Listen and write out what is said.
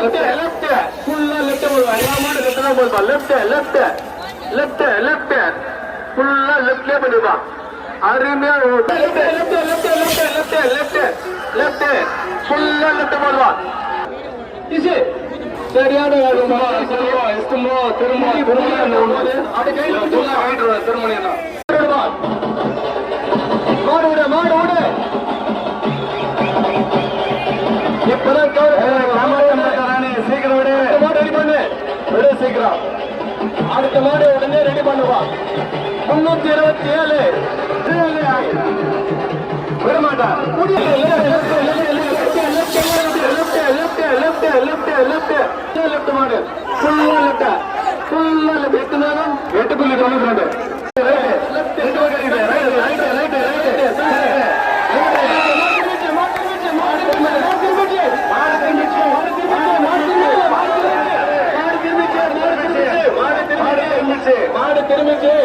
ஃபுல்லா லெஃப்ட் போடுவா எல்லா மாடு லெஃப்ட் தான் போடுவா லெஃப்ட் ஃபுல்லா லெஃப்ட்லயே பண்ணிடுவா அருமையா லெஃப்ட் ஃபுல்லா லெஃப்ட் போடுவா சரியான திருமணி மாடு விடு இப்பதான் சீக்கிரம் விடு மாடு ரெடி பண்ணு விடு சீக்கிரம் அடுத்த மாடு உடனே ரெடி பண்ணுவா 327 விட மாட்டான் லெஃப்ட் மாடு ஃபுல்லா லெஃப்ட் எத்தனாலும் 8.92 மாடு திரும்பிச்சு